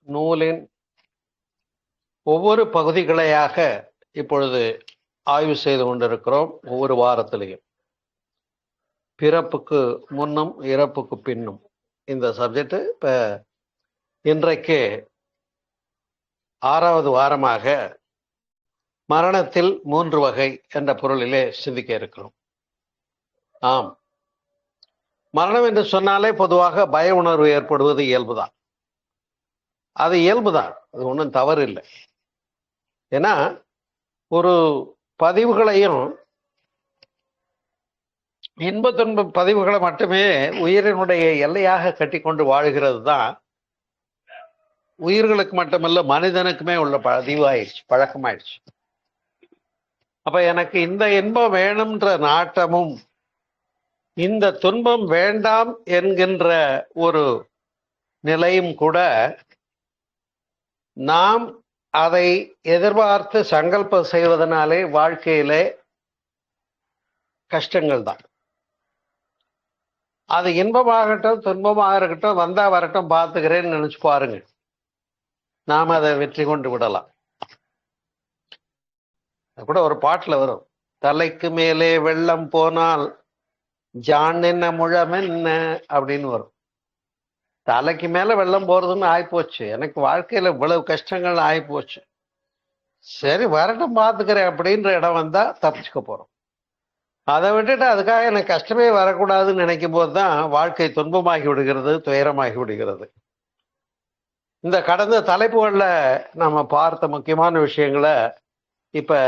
நூலின் ஒவ்வொரு பகுதிகளையாக இப்பொழுது ஆய்வு செய்து கொண்டிருக்கிறோம். ஒவ்வொரு வாரத்திலையும் பிறப்புக்கு முன்னும் இறப்புக்கு பின்னும் இந்த சப்ஜெக்ட் இப்ப இன்றைக்கு 6வது வாரமாக மரணத்தில் 3 வகை என்ற பொருளிலே சிந்திக்க இருக்கிறோம். ஆம், மரணம் என்று சொன்னாலே பொதுவாக பய உணர்வு ஏற்படுவது இயல்புதான். அது இயல்புதான், அது ஒன்றும் தவறு இல்லை. ஏன்னா ஒரு பதிவுகளையும் இன்ப துன்ப பதிவுகளை மட்டுமே உயிரினுடைய எல்லையாக கட்டி கொண்டு வாழ்கிறது தான் உயிர்களுக்கு மட்டுமல்ல மனிதனுக்குமே உள்ள பதிவாயிடுச்சு, பழக்கமாயிடுச்சு. அப்ப எனக்கு இந்த இன்பம் வேணும்ன்ற நாட்டமும் இந்த துன்பம் வேண்டாம் என்கின்ற ஒரு நிலையும் கூட நாம் அதை எதிர்பார்த்து சங்கல்பம் செய்வதனாலே வாழ்க்கையிலே கஷ்டங்கள் தான். அது இன்பமாகட்டும் துன்பமாக இருக்கட்டும், வந்தா வரட்டும் பார்த்துக்கிறேன்னு நினைச்சு பாருங்க, நாம் அதை வெற்றி கொண்டு விடலாம். கூட ஒரு பாட்டுல வரும், தலைக்கு மேலே வெள்ளம் போனால் ஜான் என்ன முழம் என்ன அப்படின்னு வரும். தலைக்கு மேல வெள்ளம் போறதுன்னு ஆயிப்போச்சு, எனக்கு வாழ்க்கையில இவ்வளவு கஷ்டங்கள் ஆயிப்போச்சு, சரி வரட்டும் பார்த்துக்கிறேன் அப்படின்ற இடம் வந்தா தப்பிச்சுக்க போறோம். அதை விட்டுட்டு அதுக்காக எனக்கு கஷ்டமே வரக்கூடாதுன்னு நினைக்கும் போது தான் வாழ்க்கை துன்பமாகி விடுகிறது, துயரமாகி விடுகிறது. இந்த கடந்த தலைப்புகளில் நம்ம பார்த்த முக்கியமான விஷயங்களை இப்ப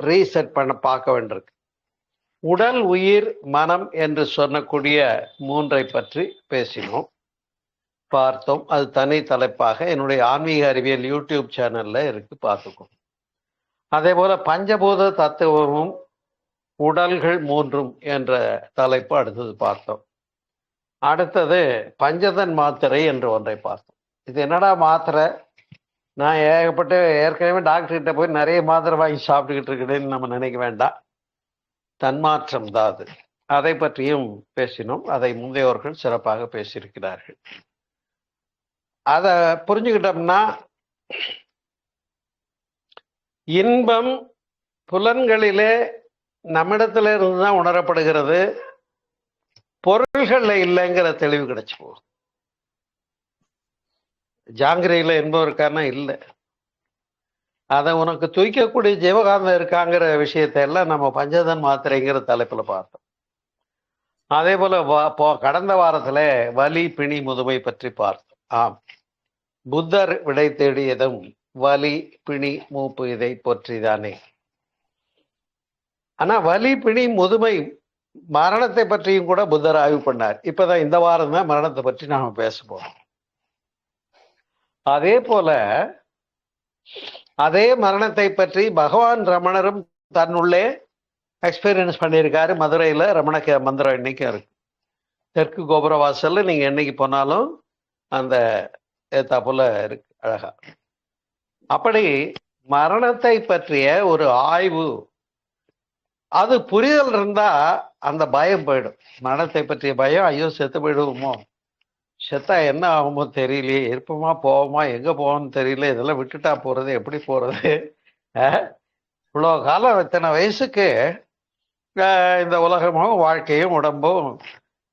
ரீசெட் பண்ண பார்க்க வேண்டியிருக்கு. உடல், உயிர், மனம் என்று சொல்லக்கூடிய 3ஐ பற்றி பேசினோம், பார்த்தோம். அது தனி தலைப்பாக என்னுடைய ஆன்மீக அறிவியல் யூடியூப் சேனல்ல இருக்கு, பார்த்துக்கோ. அதே போல பஞ்சபூத தத்துவமும் உடல்கள் 3ம் என்ற தலைப்பு அடுத்தது பார்த்தோம். அடுத்தது பஞ்சதன் மாத்திரை என்று ஒன்றை பார்த்தோம். இது என்னடா மாத்திரை, நான் ஏற்கனவே டாக்டர்கிட்ட போய் நிறைய மாத்திரை வாங்கி சாப்பிட்டுக்கிட்டு இருக்கிறேன்னு நம்ம நினைக்க வேண்டாம். தன்மாற்றம் தான் அது. அதை பற்றியும் பேசினோம். அதை முந்தையோர்கள் சிறப்பாக பேசியிருக்கிறார்கள். அதை புரிஞ்சுக்கிட்டோம்னா இன்பம் புலன்களிலே நம்மிடத்துல இருந்துதான் உணரப்படுகிறது, பொருள்கள்ல இல்லைங்கிற தெளிவு கிடைச்சு போகும். ஜாங்கிரியில இன்பம் இருக்கான்னா இல்லை, அதை உனக்கு தூக்கக்கூடிய ஜீவகாந்தம் இருக்காங்கிற விஷயத்தை எல்லாம் நம்ம பஞ்சதன் மாத்திரைங்கிற தலைப்புல பார்த்தோம். அதே போல கடந்த வாரத்துல வலி, பிணி, முதுமை பற்றி பார்த்தோம். ஆம், புத்தர் விடை தேடியதும் வலி, பிணி, மூப்பு இதை பற்றிதானே. ஆனா வலி, பிணி, முதுமை, மரணத்தை பற்றியும் கூட புத்தர் ஆய்வு பண்ணார். இப்பதான் இந்த வாரம் தான் மரணத்தை பற்றி நாம பேச போறோம். அதே போல அதே மரணத்தை பற்றி பகவான் ரமணரும் தன்னுள்ளே எக்ஸ்பீரியன்ஸ் பண்ணியிருக்காரு. மதுரையில ரமண மந்திரம் இன்னைக்கும் இருக்கு. தெற்கு கோபுர வாசல்ல நீங்க என்னைக்கு போனாலும் அந்த ஏத்தாப்புல இருக்கு, அழகா. அப்படி மரணத்தை பற்றிய ஒரு ஆய்வு, அது புரிதல் இருந்தா அந்த பயம் போயிடும். மரணத்தை பற்றிய பயம், ஐயோ செத்து போயிடுவோமோ, செத்தா என்ன ஆகுமோ தெரியலையே, இருப்போமா போவோமா, எங்க போவோம்னு தெரியல, இதெல்லாம் விட்டுட்டா போறது, எப்படி போறது, இவ்வளோ காலம் இத்தனை வயசுக்கு இந்த உலகமும் வாழ்க்கையும் உடம்பும்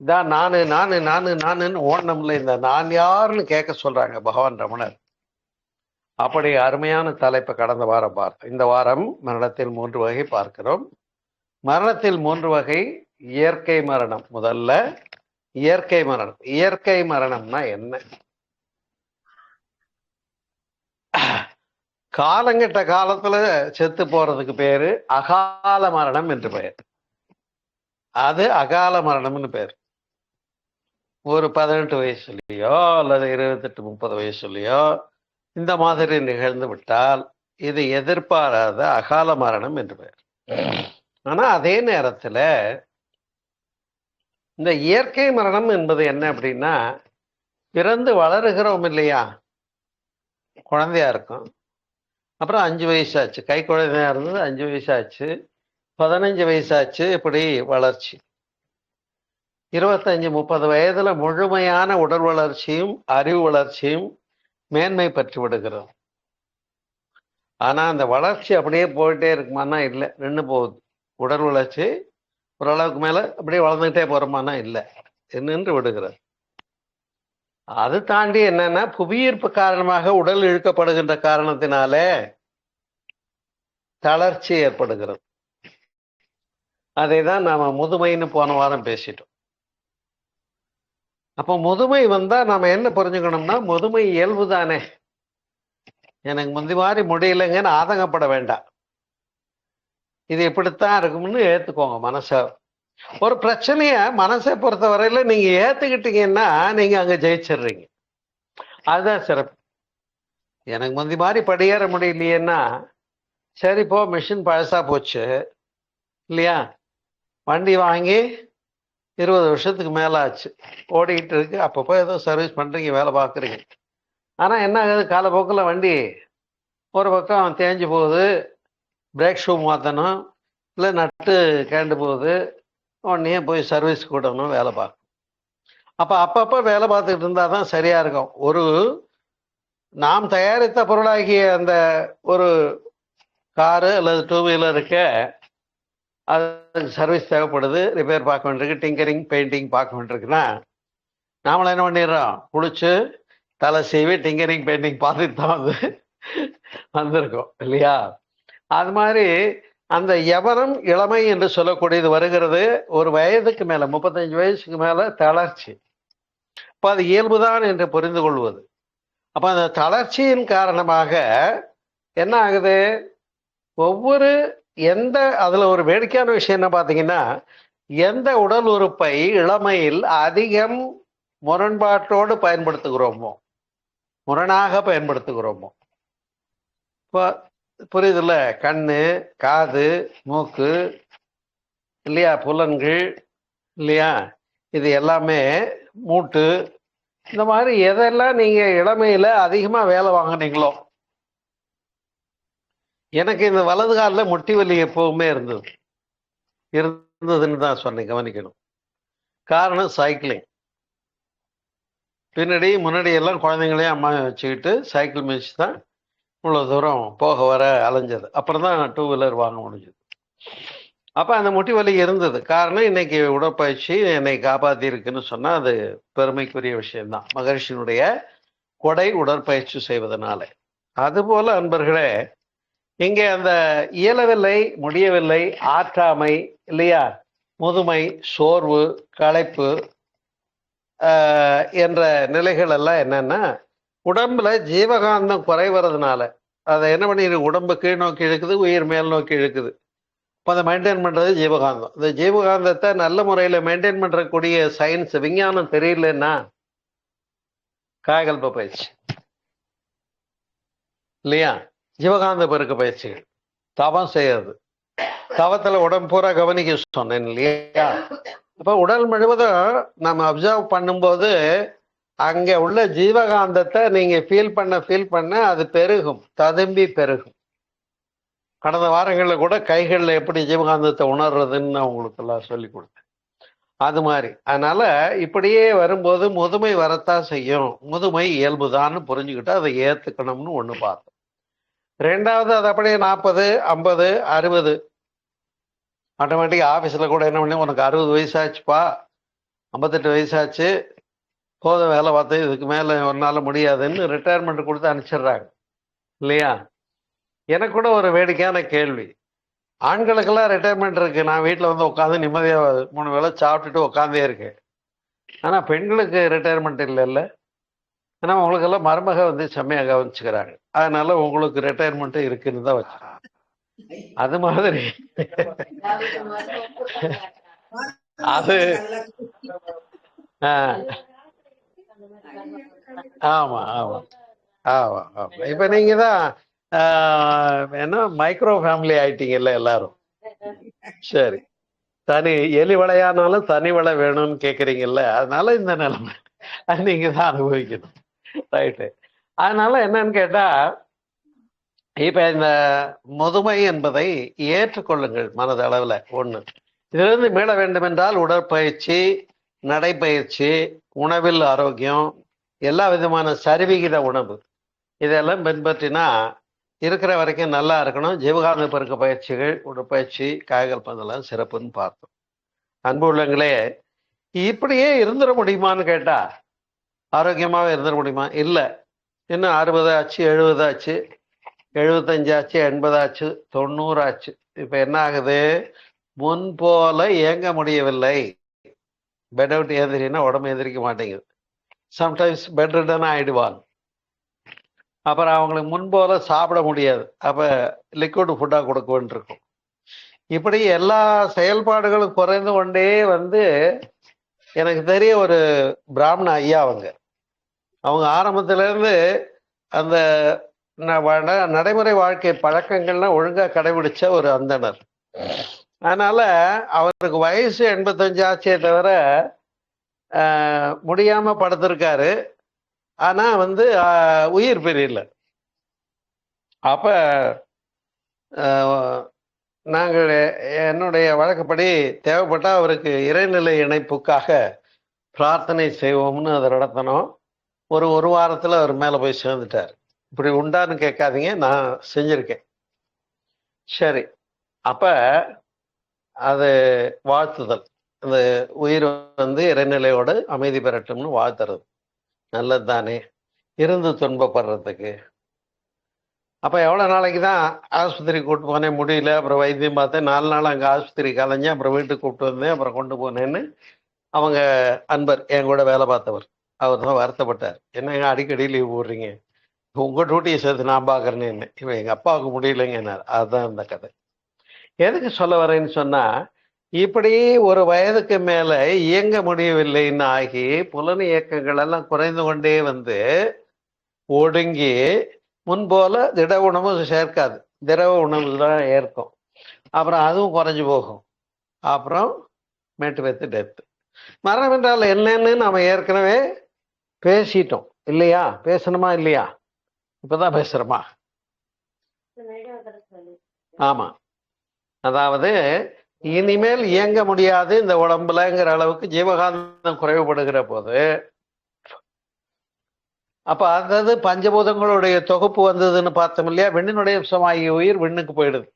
இதான் நானு நானு நானு நானுன்னு ஓடணும்ல, இந்த நான் யாருன்னு கேட்க சொல்றாங்க பகவான் ரமணர். அப்படி அருமையான தலைப்பை கடந்த வாரம் பார்த்தோம். இந்த வாரம் மரணத்தில் 3 வகை பார்க்கிறோம். மரணத்தில் 3 வகை. இயற்கை மரணம் முதல்ல. இயற்கை மரணம். இயற்கை மரணம்னா என்ன? காலங்கெட்ட காலத்துல செத்து போறதுக்கு பேரு அகால மரணம் என்று பெயர். அது அகால மரணம்னு பேர். ஒரு 18 வயசுலயோ அல்லது 28, 30 வயசுலயோ இந்த மாதிரி நிகழ்ந்து விட்டால் இது எதிர்பாராத அகால மரணம் என்று பெயர். ஆனா அதே நேரத்துல இந்த இயற்கை மரணம் என்பது என்ன அப்படின்னா, பிறந்து வளருகிறோம் இல்லையா, குழந்தையா இருக்கும், அப்புறம் 5 வயசாச்சு, கை குழந்தையா இருந்தது 5 வயசாச்சு, 15 வயசாச்சு, இப்படி வளர்ச்சி. 25, 30 வயதுல முழுமையான உடல் வளர்ச்சியும் அறிவு வளர்ச்சியும் மேன்மை பெற்று விடுகிறது. ஆனா அந்த வளர்ச்சி அப்படியே போயிட்டே இருக்குமானா இல்லை, நின்று போகுது. உடல் வளர்ச்சி ஓரளவுக்கு மேல அப்படியே வளர்ந்துகிட்டே போறோமானா இல்லை, நின்று விடுகிறது. அது தாண்டி என்னன்னா, புவியீர்ப்பு காரணமாக உடல் இழுக்கப்படுகின்ற காரணத்தினாலே தளர்ச்சி ஏற்படுகிறது. அதை தான் நாம முதுமைன்னு போன வாரம் பேசிட்டோம். அப்போ முதுமை வந்தா நாம என்ன புரிஞ்சுக்கணும்னா, முதுமை இயல்பு தானே, எனக்கு முந்தி மாதிரி முடியலைங்கன்னு ஆதங்கப்பட வேண்டாம். இது இப்படித்தான் இருக்கும்னு ஏத்துக்கோங்க மனச. ஒரு பிரச்சனைய மனசை பொறுத்த வரையில நீங்க ஏத்துக்கிட்டீங்கன்னா நீங்க அங்க ஜெயிச்சிடுறீங்க. அதுதான் சிறப்பு. எனக்கு முந்தி மாதிரி படியேற முடியலையேன்னா, சரி போ, மிஷின் பழசா போச்சு இல்லையா, வண்டி வாங்கி 20 வருஷத்துக்கு மேல ஆச்சு, ஓடிக்கிட்டு இருக்கு, அப்பப்போ ஏதோ சர்வீஸ் பண்றீங்க, வேலை பார்க்குறீங்க. ஆனா என்ன ஆகுது, காலப்போக்கில் வண்டி ஒரு பக்கம் தேஞ்சு போகுது, பிரேக் ஷூ மாற்றணும், இல்லை நட்டு கேண்டு போகுது, உடனே போய் சர்வீஸ் கூடணும், வேலை பார்க்கணும். அப்போ அப்பப்போ வேலை பார்த்துக்கிட்டு இருந்தால் தான் சரியா இருக்கும். ஒரு நாம் தயாரித்த பொருளாகிய அந்த ஒரு காரு அல்லது 2 வீலருக்கு அதுக்கு சர்வீஸ் தேவைப்படுது, ரிப்பேர் பார்க்க வேண்டியிருக்கு, டிங்கரிங் பெயிண்டிங் பார்க்க வேண்டியிருக்குன்னா நாமளும் என்ன பண்ணிடுறோம், குளிச்சு தலை சீவி டிங்கரிங் பெயிண்டிங் பார்த்துட்டு தான் வந்திருக்கோம் இல்லையா. அது மாதிரி அந்த யவனம் இளமை என்று சொல்லக்கூடியது வருகிறது ஒரு வயதுக்கு மேல, 35 வயசுக்கு மேல தளர்ச்சி. அப்ப அது இயல்புதான் என்று புரிந்து கொள்வது. அப்ப அந்த தளர்ச்சியின் காரணமாக என்ன ஆகுது, ஒவ்வொரு எந்த அதுல ஒரு வேடிக்கையான விஷயம் என்ன பாத்தீங்கன்னா, எந்த உடல் உறுப்பை இளமையில் அதிகம் முரண்பாட்டோடு பயன்படுத்துகிறோமோ, முரணாக பயன்படுத்துகிறோமோ, இப்போ புரியுதுல்ல, கண்ணு, காது, மூக்கு இல்லையா, புலன்கள் இல்லையா, இது எல்லாமே மூட்டு, இந்த மாதிரி எதெல்லாம் நீங்க இளமையில அதிகமா வேலை வாங்கினீங்களோ. எனக்கு இந்த வலது காலில் முட்டி வலி எப்பவுமே இருந்ததுன்னு தான் சொன்னேன், கவனிக்கணும். காரணம் சைக்கிளிங். முன்னாடி எல்லாம் குழந்தைங்களையும் அம்மா வச்சுக்கிட்டு சைக்கிள் மிதிச்சு தான் இவ்வளோ தூரம் போக வர அலைஞ்சது. அப்புறம் தான் 2 வீலர் வாங்க முடிஞ்சது. அப்போ அந்த முட்டி வலி இருந்தது. காரணம் இன்னைக்கு உடற்பயிற்சி என்னை காப்பாற்றி இருக்குன்னு சொன்னால் அது பெருமைக்குரிய விஷயம்தான், மகரிஷியினுடைய கொடை உடற்பயிற்சி செய்வதனால. அதுபோல அன்பர்களே, இங்கே அந்த இயலவில்லை, முடியவில்லை, ஆற்றாமை இல்லையா, முதுமை, சோர்வு, களைப்பு என்ற நிலைகள் எல்லாம் என்னன்னா, உடம்புல ஜீவகாந்தம் குறைவதுனால அதை என்ன பண்ணிடு, உடம்பு கீழ் நோக்கி இழுக்குது, உயிர் மேல் நோக்கி இழுக்குது. இப்போ அதை மெயின்டைன் பண்றது ஜீவகாந்தம். இந்த ஜீவகாந்தத்தை நல்ல முறையில் மெயின்டைன் பண்றக்கூடிய சயின்ஸ் விஞ்ஞானம் தெரியலன்னா காயகல்ப பயிற்சி இல்லையா, ஜீவகாந்த பெருக்க பயிற்சிகள், தவம் செய்யறது, தவத்துல உடம்பு பூரா கவனிக்க சொன்னேன் இல்லையா. அப்ப உடல் முழுவதும் நம்ம அப்சர்வ் பண்ணும்போது அங்க உள்ள ஜீவகாந்தத்தை நீங்க ஃபீல் பண்ண அது பெருகும், ததும்பி பெருகும். கடந்த வாரங்களில் கூட கைகளில் எப்படி ஜீவகாந்தத்தை உணர்றதுன்னு நான் உங்களுக்கு எல்லாம் சொல்லி கொடுத்தேன். அது மாதிரி அதனால இப்படியே வரும்போது முதுமை வரத்தான் செய்யும். முதுமை இயல்புதான்னு புரிஞ்சுக்கிட்டு அதை ஏத்துக்கணும்னு ஒண்ணு பார்த்தோம். ரெண்டாவது, அது அப்படியே 40, 50, 60 ஆட்டோமேட்டிக் ஆஃபீஸில் கூட என்ன பண்ணி, உனக்கு 60 வயசாச்சுப்பா, 58 வயசாச்சு, போதும் வேலை பார்த்து, இதுக்கு மேலே ஒன்னால முடியாதுன்னு ரிட்டையர்மெண்ட் கொடுத்து அனுப்பிச்சிடுறாங்க இல்லையா. எனக்கு கூட ஒரு வேடிக்கையான கேள்வி, ஆண்களுக்கெல்லாம் ரிட்டையர்மெண்ட் இருக்கு, நான் வீட்டில் வந்து உட்காந்து நிம்மதியாக 3 வேளை சாப்பிட்டுட்டு உட்காந்தே இருக்கேன். ஆனால் பெண்களுக்கு ரிட்டையர்மெண்ட் இல்லைல்ல. ஏன்னா உங்களுக்கெல்லாம் மருமக வந்து செம்மையாக கவனிச்சுக்கிறாங்க, அதனால உங்களுக்கு ரிட்டையர்மெண்ட்டு இருக்குன்னு தான் வச்சு. அது மாதிரி அது ஆமா ஆமா ஆமா ஆமா. இப்ப நீங்க தான் என்ன மைக்ரோ ஃபேமிலி ஆயிட்டீங்கல்ல எல்லாரும். சரி, தனி எலி வளையானாலும் தனி வளை வேணும்னு கேக்குறீங்கல்ல, அதனால இந்த நிலைமை நீங்க தான் அனுபவிக்கணும். ரைட்டு. அதனால என்னன்னு கேட்டா, இப்ப இந்த முதுமை என்பதை ஏற்றுக்கொள்ளுங்கள் மனதளவுல. ஒண்ணு, இதிலிருந்து மீள வேண்டும் என்றால் உடற்பயிற்சி, நடைப்பயிற்சி, உணவில் ஆரோக்கியம், எல்லா விதமான சரிவிகித உணவு, இதெல்லாம் பின்பற்றினா இருக்கிற வரைக்கும் நல்லா இருக்கணும். ஜீவகாந்த பெருக்க பயிற்சிகள், உடற்பயிற்சி, காய்கறி பந்தெல்லாம் சிறப்புன்னு பார்த்தோம். அன்பு உள்ளங்களே, இப்படியே இருந்துட முடியுமான்னு கேட்டா ஆரோக்கியமாவே இருந்துட முடியுமா? இல்ல. இன்னும் 60 ஆச்சு, 70 ஆச்சு, 75 ஆச்சு, 80 ஆச்சு, 90 ஆச்சு. இப்ப என்ன ஆகுது? முன் போல இயங்க முடியவில்லை. பெட் அவுட் எந்திரின்னா உடம்பு எந்திரிக்க மாட்டேங்குது. சம்டைம்ஸ் பெட் ரிடன் ஆயிடுவாங்க. அப்புறம் அவங்களுக்கு முன்போல சாப்பிட முடியாது. அப்ப லிக்விட் ஃபுட்டா கொடுக்க வேண்டியிருக்கும். இப்படி எல்லா செயல்பாடுகளும் குறைந்து கொண்டே வந்து எனக்கு தெரிய ஒரு பிராமண ஐயா அவங்க ஆரம்பத்துல இருந்து அந்த நடைமுறை வாழ்க்கை பழக்கங்கள்லாம் ஒழுங்கா கடைபிடிச்ச ஒரு அந்தனர். அதனால அவருக்கு வயசு 85 ஆச்சே தவிர முடியாம படுத்திருக்காரு. ஆனா வந்து உயிர் பிரியல. அப்ப நாங்கள் என்னுடைய வழக்கப்படி தேவைப்பட்டா அவருக்கு இறைநிலை இணைப்புக்காக பிரார்த்தனை செய்வோம்னு அதை நடத்தணும். ஒரு வாரத்துல அவர் மேல போய் சேர்ந்துட்டார். இப்படி உண்டான்னு கேட்காதீங்க, நான் செஞ்சிருக்கேன். சரி, அப்ப அது வாழ்த்துதல், அந்த உயிர் வந்து இறைநிலையோடு அமைதி பெறட்டும்னு வாழ்த்துறது நல்லது தானே, இருந்து துன்பப்படுறதுக்கு. அப்ப எவ்வளவு நாளைக்கு தான் ஆஸ்பத்திரி கூப்பிட்டு போனேன், முடியல. அப்புறம் வைத்தியம் பார்த்தேன், 4 நாள் அங்க ஆஸ்பத்திரி கலைஞ்சேன். அப்புறம் வீட்டுக்கு கூப்பிட்டு வந்தேன், அப்புறம் கொண்டு போனேன்னு அவங்க அன்பர் என் கூட வேலை பார்த்தவர் அவர் தான் வருத்தப்பட்டார். என்னங்க அடிக்கடி லீவ் போடுறீங்க, உங்க டியூட்டியை சேர்த்து நான் பாக்குறேன்னு. இவன் எங்க அப்பாவுக்கு முடியலைங்க. அதுதான் இந்த கதை. எதுக்கு சொல்ல வரேன்னு சொன்னா, இப்படி ஒரு வயதுக்கு மேல இயங்க முடியவில்லைன்னு ஆகி புலன் இயக்கங்கள் எல்லாம் குறைந்து கொண்டே வந்து ஒடுங்கி முன்போல திட உணவு சேர்க்காது, திரவ உணவு தான் ஏற்கும். அப்புறம் அதுவும் குறைஞ்சு போகும். அப்புறம் மேட்டு வைத்து டெத்து. மரணம் என்றால் என்னன்னு நாம ஏற்கனவே பேசிட்டோம் இல்லையா? பேசணுமா இல்லையா? இப்பதான் பேசுறோமா? ஆமா. அதாவது இனிமேல் இயங்க முடியாது இந்த உடம்புலங்கிற அளவுக்கு ஜீவகாந்தம் குறைவுபடுகிற போது, அப்ப அதாவது பஞ்சபூதங்களுடைய தொகுப்பு வந்ததுன்னு பார்த்தோம் இல்லையா? விண்ணினுடைய அம்சமாகிய உயிர் விண்ணுக்கு போயிடுது.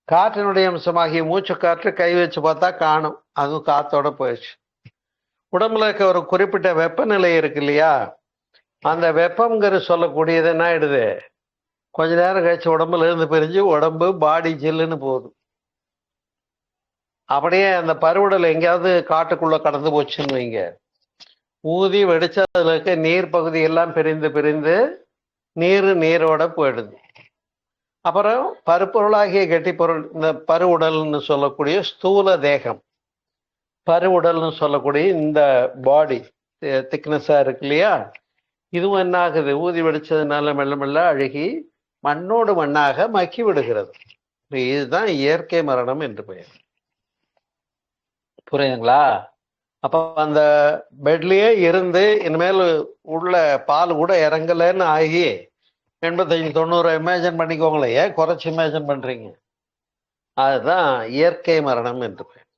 காற்றினுடைய அம்சமாகிய மூச்சு காற்று கை வச்சு பார்த்தா காணும், அதுவும் காத்தோட போயிடுச்சு. உடம்புல இருக்க ஒரு குறிப்பிட்ட வெப்பநிலை இருக்கு இல்லையா? அந்த வெப்பம்ங்கிற சொல்லக்கூடியது என்ன ஆயிடுது, கொஞ்ச நேரம் கழிச்சு உடம்புல இருந்து பிரிஞ்சு உடம்பு பாடி ஜில்லுன்னு போகுது. அப்படியே அந்த பருவுடல் எங்கேயாவது காட்டுக்குள்ள கடந்து போச்சுன்னு வைங்க, ஊதி வெடிச்சு அதுல இருக்க நீர் பகுதி எல்லாம் பிரிந்து பிரிந்து நீரோட போயிடுது. அப்புறம் பருப்பொருளாகிய கெட்டி பொருள், இந்த பருவுடல்னு சொல்லக்கூடிய ஸ்தூல தேகம், பருவுடல்னு சொல்லக்கூடிய இந்த பாடி திக்னஸா இருக்கு இல்லையா? இதுவும் என்ன ஆகுது, ஊதி வெடிச்சதுனால மெல்ல மெல்ல அழுகி மண்ணோடு மண்ணாக மக்கி விடுகிறது. இதுதான் இயற்கை மரணம் என்று பெயர். புரியுதுங்களா? அப்ப அந்த பெட்லயே இருந்து இனிமேல் உள்ள பால் கூட இறங்கலன்னு ஆகி 85-90 இமேஜின் பண்ணிக்கோங்களேன். ஏன் குறைச்சி இமேஜின் பண்றீங்க? அதுதான் இயற்கை மரணம் என்று பெயர்.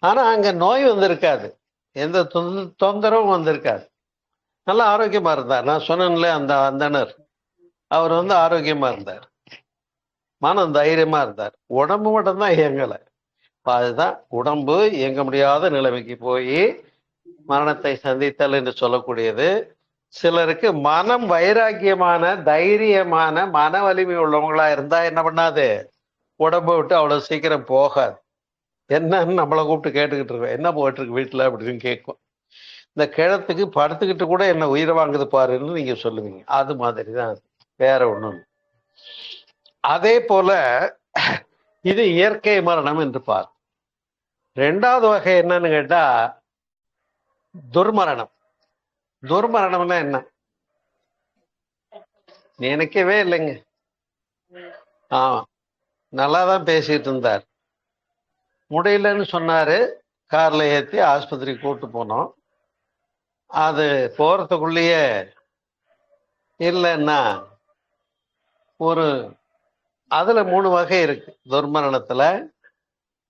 ஆனா அங்க நோய் வந்திருக்காது, எந்த தொந்தரவும் வந்திருக்காது. நல்லா ஆரோக்கியமா இருந்தார். நான் சொன்னேன்ல அந்த அந்தனர், அவர் வந்து ஆரோக்கியமா இருந்தார், மனம் தைரியமா இருந்தார். உடம்பு மட்டும்தான் இயங்கலை. அதுதான் உடம்பு இயங்க முடியாத நிலைமைக்கு போய் மரணத்தை சந்தித்தல் என்று சொல்லக்கூடியது. சிலருக்கு மனம் வைராக்கியமான தைரியமான மன வலிமை உள்ளவங்களா இருந்தா என்ன பண்ணாது, உடம்பை விட்டு அவ்வளவு சீக்கிரம் போகாது. என்னன்னு நம்மளை கூப்பிட்டு கேட்டுக்கிட்டு இருக்கோம், என்ன போயிட்டு இருக்கு வீட்டுல அப்படின்னு கேட்கும். இந்த கிழத்துக்கு படுத்துக்கிட்டு கூட என்ன உயிரை வாங்குது பாருன்னு நீங்க சொல்லுவீங்க. அது மாதிரிதான், வேற ஒண்ணும். அதே போல இது இயற்கை மரணம் என்று பார். 2வது வகை என்னன்னு கேட்டா துர்மரணம். துர்மரணம்னா என்ன நினைக்கவே இல்லைங்க. ஆமா, நல்லாதான் பேசிட்டு இருந்தார். முடியலன்னு சொன்னாரு, கார்ல ஏத்தி ஆஸ்பத்திரி கூட்டு போனோம். அது போறதுக்குள்ளேயே இல்லைன்னா ஒரு அதுல 3 வகை இருக்கு. துர்மரணத்துல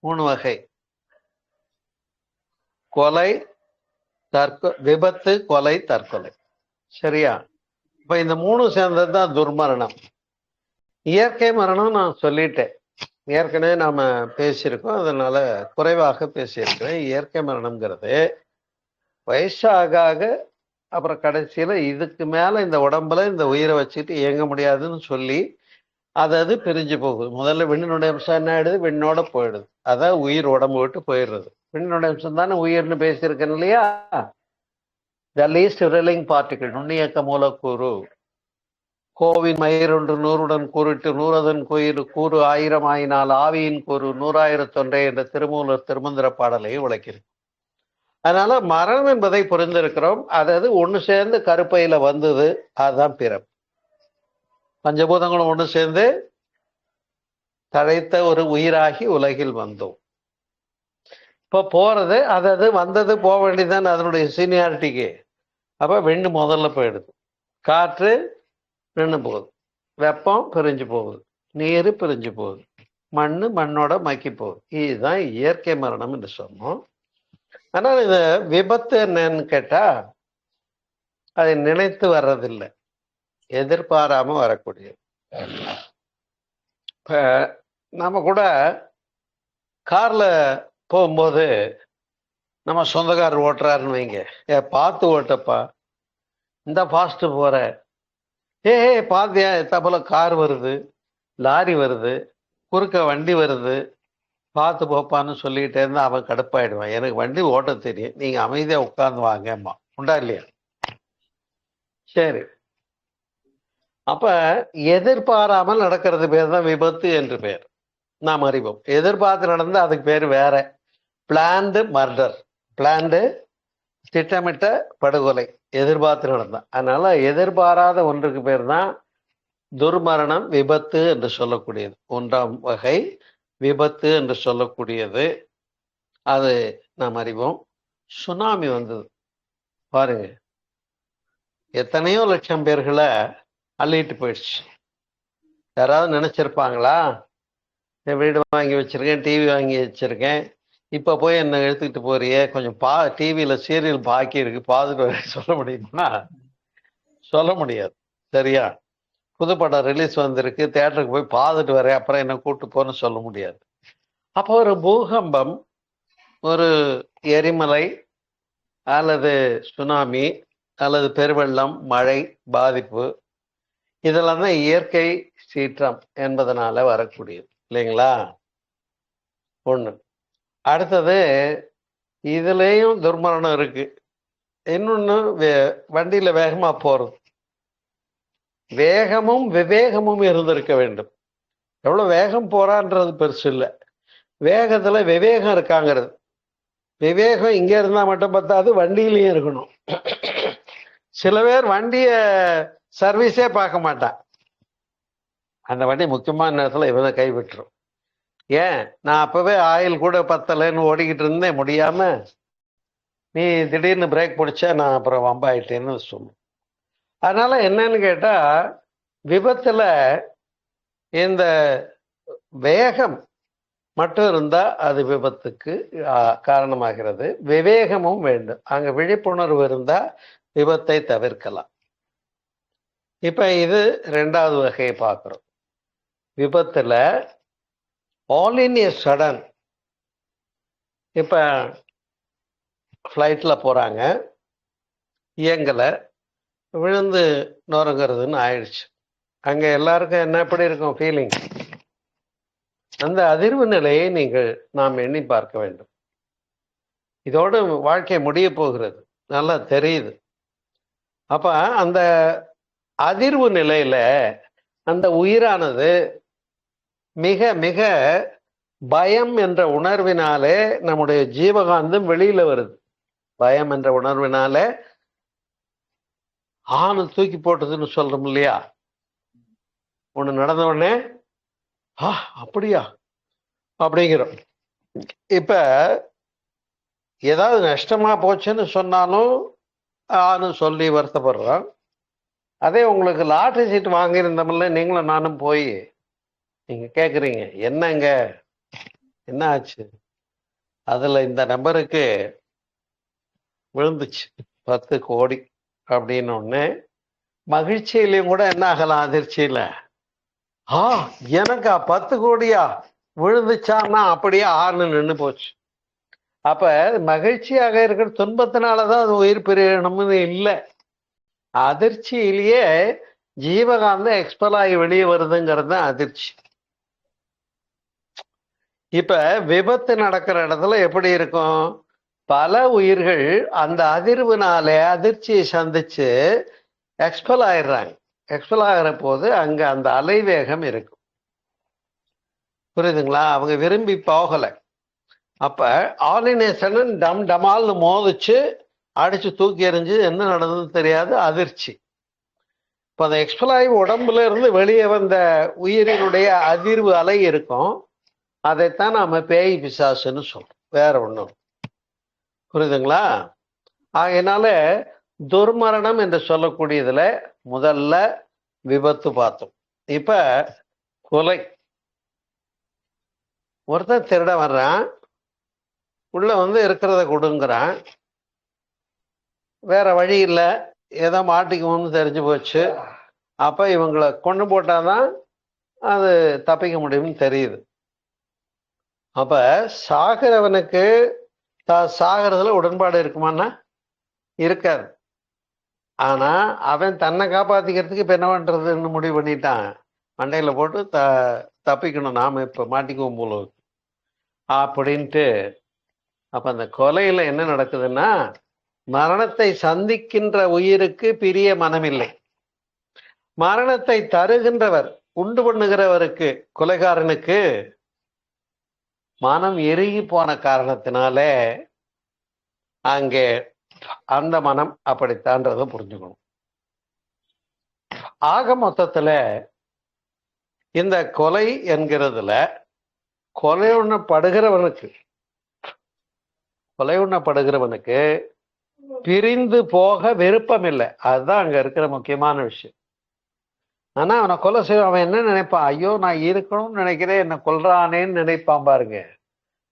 3 வகை: கொலை, விபத்து, கொலை, தற்கொலை. சரியா? இப்ப இந்த மூணு சேர்ந்தது தான் துர்மரணம். இயற்கை மரணம் நான் சொல்லிட்டேன், ஏற்கனவே நாம பேசியிருக்கோம், அதனால குறைவாக பேசியிருக்கிறேன். இயற்கை மரணம்ங்கிறது வயசாக அப்புறம் கடைசியில இதுக்கு மேல இந்த உடம்புல இந்த உயிரை வச்சுட்டு இயங்க முடியாதுன்னு சொல்லி அது பிரிஞ்சு போகுது. முதல்ல விண்ணினுடைய அம்சம் என்ன ஆயிடுது, விண்ணோட போயிடுது. அதான் உயிர் உடம்பு விட்டு போயிடுறது. விண்ணினுடைய அம்சம் தானே உயிர்னு பேசியிருக்கேன் இல்லையா? த லீஸ்ட் ரிலிங் பார்ட்டிகிள், நுண்ணியக்க மூலக்கூறு. கோவின் மயிரொன்று நூறுடன் கூறிட்டு நூறதன் கோயில் கூறு ஆயிரம் ஆயினால் ஆவியின் கூறு 100,000 என்ற திருமூலர் திருமந்திர பாடலை உழைக்கிறது. அதனால மரணம் என்பதை புரிந்திருக்கிறோம். அதாவது ஒண்ணு சேர்ந்து கருப்பையில வந்தது, அதுதான் பிறப்பு. பஞ்சபூதங்களும் ஒண்ணு சேர்ந்து தழைத்த ஒரு உயிராகி உலகில் வந்தோம். இப்ப போறது அதாவது வந்தது போக வேண்டியதுதான் அதனுடைய சீனியாரிட்டிக்கு. அப்ப விண்ணு முதல்ல போயிடுது, காற்று நின்று போகுது, வெப்பம் பிரிஞ்சு போகுது, நீர் பிரிஞ்சு போகுது, மண்ணு மண்ணோட மக்கி போகுது. இதுதான் இயற்கை மரணம் என்று சொன்னோம். ஆனால் இந்த விபத்து என்னன்னு கேட்டா அதை நினைத்து வர்றதில்லை, எதிர்பாராம வரக்கூடியது. இப்ப நம்ம கூட கார்ல போகும்போது நம்ம சொந்தக்காரர் ஓட்டுறாருன்னு வைங்க, பார்த்து ஓட்டப்பா, இந்த ஃபாஸ்ட் போற, பாத்தியா தப்போல கார் வருது, லாரி வருது, குறுக்க வண்டி வருது, பார்த்து போப்பான்னு சொல்லிக்கிட்டே இருந்தா அவன் கடுப்பாயிடுவான். எனக்கு வண்டி ஓட்ட தெரியும், நீங்க அமைதியா உட்கார்ந்து வாங்கம்மா, உண்டா இல்லையா? சரி, அப்ப எதிர்பாராமல் நடக்கிறது பேர் தான் விபத்து என்று பேர். நாம் அறிவோம். எதிர்பார்த்து நடந்தா அதுக்கு பேர் வேற, பிளான்டு மர்டர். பிளான்டு திட்டமிட்ட படுகொலை, எதிர்பார்த்து நடந்தான். அதனால எதிர்பாராத ஒன்றுக்கு பேர் தான் துர்மரணம், விபத்து என்று சொல்லக்கூடியது. ஒன்றாம் வகை விபத்து என்று சொல்லக்கூடியது. அது நாம் அறிவோம். சுனாமி வந்தது பாருங்க, எத்தனையோ லட்சம் பேர்களை அள்ளிட்டு போயிடுச்சு. யாராவது நினைச்சிருப்பாங்களா, வீடு வாங்கி வச்சிருக்கேன், டிவி வாங்கி வச்சிருக்கேன், இப்ப போய் என்ன எடுத்துக்கிட்டு போறியே, கொஞ்சம் டிவியில சீரியல் பாக்கி இருக்கு பார்த்துட்டு வர சொல்ல முடியுமா? சொல்ல முடியாது. சரியா? புது படம் ரிலீஸ் வந்திருக்கு, தியேட்டருக்கு போய் பார்த்துட்டு வரேன், அப்புறம் என்ன கூட்டு போன்னு சொல்ல முடியாது. அப்போ ஒரு பூகம்பம், ஒரு எரிமலை அல்லது சுனாமி அல்லது பெருவெள்ளம், மழை பாதிப்பு, இதெல்லாம் தான் இயற்கை சீற்றம் என்பதனால வரக்கூடியது இல்லைங்களா? ஒண்ணு. அடுத்தது, இதுலயும் துர்மரணம் இருக்கு. இன்னொன்னு வண்டியில வேகமா போறது. வேகமும் விவேகமும் இருந்திருக்க வேண்டும். எவ்வளவு வேகம் போறான்றது பெருசு இல்லை, வேகத்துல விவேகம் இருக்காங்கிறது. விவேகம் இங்க இருந்தா மட்டும் பத்தாது, வண்டியிலையும் இருக்கணும். சில பேர் வண்டிய சர்வீஸே பார்க்க மாட்டான், அந்த வண்டி முக்கியமான நேரத்துல இவனை கைவிட்டுரும். ஏன், நான் அப்பவே ஆயில் கூட பத்தலைன்னு ஓடிக்கிட்டு இருந்தேன், முடியாம நீ திடீர்னு பிரேக் பிடிச்சா நான் அப்புறம் வம்பாயிட்டேன்னு சொல்லுவேன். அதனால என்னன்னு கேட்டா, விபத்துல இந்த வேகம் மட்டும் இருந்தா அது விபத்துக்கு காரணமாகிறது. விவேகமும் வேண்டும். அங்க விழிப்புணர்வு இருந்தா விபத்தை தவிர்க்கலாம். இப்ப இது ரெண்டாவது வகையை பார்க்கிறோம். விபத்துல ஆல் இன் எ சடன். இப்ப ஃப்ளைட்ல போறாங்க, இயங்கல, விழுந்து நொறுங்கிறதுன்னு ஆயிடுச்சு. அங்க எல்லாருக்கும் என்ன எப்படி இருக்கும் ஃபீலிங்? அந்த அதிர்வு நிலையை நாம் எண்ணி பார்க்க வேண்டும். இதோடு வாழ்க்கை முடிய போகிறது, நல்லா தெரியுது. அப்ப அந்த அதிர்வு நிலையில அந்த உயிரானது மிக மிக பயம் என்ற உணர்வினாலே நம்முடைய ஜீவகாந்தம் வெளியில வருது. பயம் என்ற உணர்வினாலே ஆணு தூக்கி போட்டதுன்னு சொல்றோம் இல்லையா? ஒண்ணு நடந்த உடனே அப்படியா அப்படிங்கிறோம். இப்ப ஏதாவது நஷ்டமா போச்சுன்னு சொன்னாலும் ஆணு சொல்லி வருத்தப்படுறோம். அதே உங்களுக்கு லாட்டரி சீட்டு வாங்கியிருந்தோம்ல நீங்களும் நானும் போய் நீங்க கேக்குறீங்க, என்னங்க என்ன ஆச்சு? அதுல இந்த நம்பருக்கு விழுந்துச்சு 10 கோடி அப்படின்னு ஒண்ணு, மகிழ்ச்சியிலையும் கூட என்ன ஆகலாம், அதிர்ச்சியில எனக்கா 10 கோடியா விழுந்துச்சான்னா அப்படியே ஆறுன்னு நின்று போச்சு. அப்ப மகிழ்ச்சியாக இருக்கிற துன்பத்தினாலதான் அது உயிர் பிரியணும்னு இல்லை. அதிர்ச்சியிலேயே ஜீவகாந்தம் எக்ஸ்பெல் ஆகி வெளியே வருதுங்கிறது தான் அதிர்ச்சி. இப்ப விபத்து நடக்கிற இடத்துல எப்படி இருக்கும், பல உயிர்கள் அந்த அதிர்வுனாலே அதிர்ச்சியை சந்திச்சு எக்ஸ்பெல் ஆயிடுறாங்க. எக்ஸ்பெல் ஆகிற போது அங்க அந்த அலைவேகம் இருக்கும். புரியுதுங்களா? அவங்க விரும்பி போகல. அப்ப ஆலினேஷன் டம் டமால்னு மோதிச்சு அடிச்சு தூக்கி எறிஞ்சு என்ன நடந்ததுன்னு தெரியாது, அதிர்ச்சி. இப்ப அந்த எக்ஸ்பெல் ஆகி உடம்புல இருந்து வெளியே வந்த உயிரினுடைய அதிர்வு அலை இருக்கும். அதைத்தான் நாம பேய் பிசாசுன்னு சொல்றோம், வேற ஒண்ணும். புரியுதுங்களா? அதனால துர்மரணம் என்று சொல்லக்கூடியதுல முதல்ல விபத்து பார்த்தோம். இப்ப கொலை. ஒருத்தன் திருட வர்றான், உள்ள வந்து இருக்கிறத கொடுங்கிறான், வேற வழி இல்லை, ஏதோ மாட்டிக்குவோம்னு தெரிஞ்சு போச்சு. அப்ப இவங்களை கொண்டு போட்டாதான் அது தப்பிக்க முடியும்னு தெரியுது. அப்ப சாகிறவனுக்கு சாகிறதுல உடன்பாடு இருக்குமான்னா இருக்காது. ஆனா அவன் தன்னை காப்பாத்திக்கிறதுக்கு இப்ப என்ன பண்றதுன்னு முடிவு பண்ணிட்டான், மண்டையில போட்டு தப்பிக்கணும், நாம இப்ப மாட்டிக்குவோம் போல அப்படின்ட்டு. அப்ப அந்த கொலையில என்ன நடக்குதுன்னா, மரணத்தை சந்திக்கின்ற உயிருக்கு பிரிய மனமில்லை. மரணத்தை தருகின்றவர், உண்டு பண்ணுகிறவருக்கு, கொலைகாரனுக்கு மனம் எருகி போன காரணத்தினால அங்கே அந்த மனம் அப்படித்தான்றதை புரிஞ்சுக்கணும். ஆக மொத்தத்துல இந்த கொலை என்கிறதுல கொலை உண்ணப்படுகிறவனுக்கு பிரிந்து போக விருப்பம் இல்லை. அதுதான் அங்க இருக்கிற முக்கியமான விஷயம். ஆனா அவனை கொலை செய்ய அவன் என்ன நினைப்பான், ஐயோ நான் இருக்கணும்னு நினைக்கிறேன், என்ன கொல்றானேன்னு நினைப்பான் பாருங்க.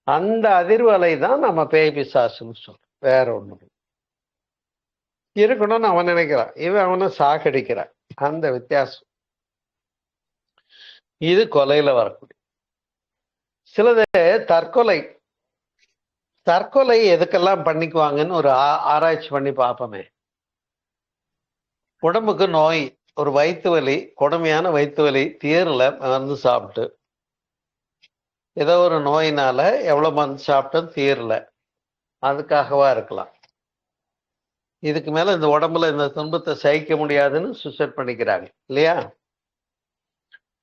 அந்த அதிர்வு அலை தான் நம்ம பேய் பிசாசுன்னு சொல்றோம், வேற ஒண்ணு. இருக்கணும்னு அவன் நினைக்கிறான், இவன் அவனை சாகடிக்கிறான், அந்த வித்தியாசம். இது கொலையில வரக்கூடிய சிலது. தற்கொலை. தற்கொலை எதுக்கெல்லாம் பண்ணிக்குவாங்கன்னு ஒரு ஆராய்ச்சி பண்ணி பார்ப்போமே. உடம்புக்கு நோய், ஒரு வயிற்று வலி, கொடுமையான வயிற்று வலி, தீரல மருந்து சாப்பிட்டு, ஏதோ ஒரு நோயினால எவ்வளவு மருந்து சாப்பிட்டும் தீரல, அதுக்காகவா இருக்கலாம். இதுக்கு மேல இந்த உடம்புல இந்த துன்பத்தை சகிக்க முடியாதுன்னு சூசைட் பண்ணிக்கிறாங்க இல்லையா?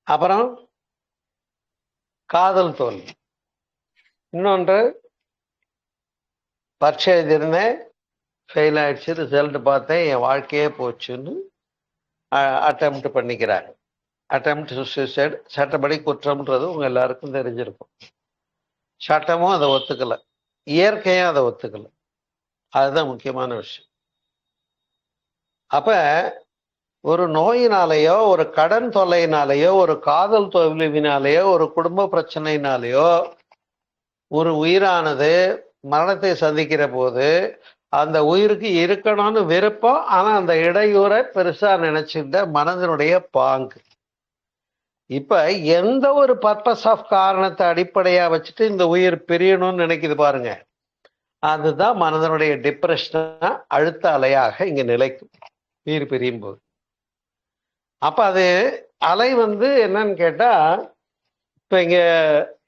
அப்புறம் காதல் தோல்வி. இன்னொன்று, பரீட்சை எழுதிருந்தேன், ஃபெயில் ஆயிடுச்சு, ரிசல்ட் பார்த்தேன், என் வாழ்க்கையே போச்சுன்னு அட்டெம்ப்ட் பண்ணிக்கிறாங்க. அட்டெம்ப்ட் சூசைட் சட்டப்படி குற்றம்ன்றது உங்க எல்லாருக்கும் தெரிஞ்சிருக்கும். சட்டமும் அதை ஒத்துக்கல, இயற்கையும் அதை ஒத்துக்கல. அதுதான் முக்கியமான விஷயம். அப்ப ஒரு நோயினாலேயோ, ஒரு கடன் தொல்லையினாலேயோ, ஒரு காதல் தோல்வியினாலேயோ, ஒரு குடும்ப பிரச்சனையினாலேயோ ஒரு உயிரானது மரணத்தை சந்திக்கிற போது அந்த உயிருக்கு இருக்கணும்னு விருப்பம், ஆனா அந்த இடையூரை பெருசா நினைச்சுட்ட மனதினுடைய பாங்கு. இப்ப எந்த ஒரு பர்பஸ் ஆஃப் காரணத்தை அடிப்படையா வச்சுட்டு இந்த உயிர் பிரியணும்னு நினைக்குது பாருங்க, அதுதான் மனதனுடைய டிப்ரெஷனா அழுத்த அலையாக இங்க நிலைக்கும் உயிர் பிரியும் போது. அப்ப அது அலை வந்து என்னன்னு கேட்டா, இப்ப இங்க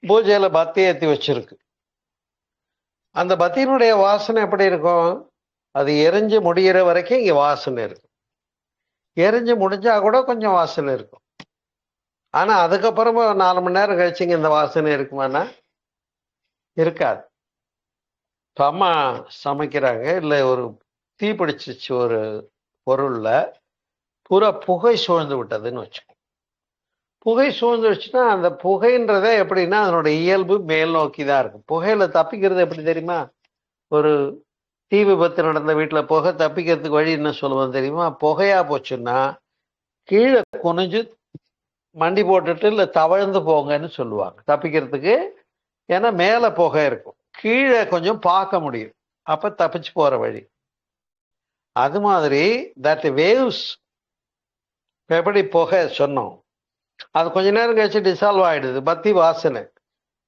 பூஜையில பத்தி ஏற்றி வச்சிருக்கு, அந்த பத்தியினுடைய வாசனை எப்படி இருக்கும், அது எரிஞ்சு முடிகிற வரைக்கும் இங்க வாசனை இருக்கும். எரிஞ்சு முடிஞ்சா கூட கொஞ்சம் வாசனை இருக்கும். ஆனா அதுக்கப்புறமா 4 மணி நேரம் கழிச்சுங்க இந்த வாசனை இருக்குமானா இருக்காது. இப்போ அம்மா சமைக்கிறாங்க, இல்லை ஒரு தீ பிடிச்சிச்சு ஒரு பொருள்ல, பூரா புகை சூழ்ந்து விட்டதுன்னு வச்சுக்கோ. புகை சூழ்ந்து வச்சுன்னா அந்த புகைன்றதே எப்படின்னா அதனுடைய இயல்பு மேல் நோக்கி தான் இருக்கும். புகையில தப்பிக்கிறது எப்படி தெரியுமா? ஒரு தீ விபத்து நடந்த வீட்டுல புகை தப்பிக்கிறதுக்கு வழி என்ன சொல்லுவோம் தெரியுமா? புகையா போச்சுன்னா கீழே குனிஞ்சு மண்டி போட்டுட்டு இல்லை தவழ்ந்து போங்கன்னு சொல்லுவாங்க தப்பிக்கிறதுக்கு. ஏன்னா மேல புகை இருக்கும், கீழே கொஞ்சம் பார்க்க முடியும், அப்ப தப்பிச்சு போற வழி. அது மாதிரி தட் வேவ்ஸ் இப்போ எப்படி புகை சொன்னோம், அது கொஞ்ச நேரம் கழிச்சு டிசால்வ் ஆயிடுது. பத்தி வாசனை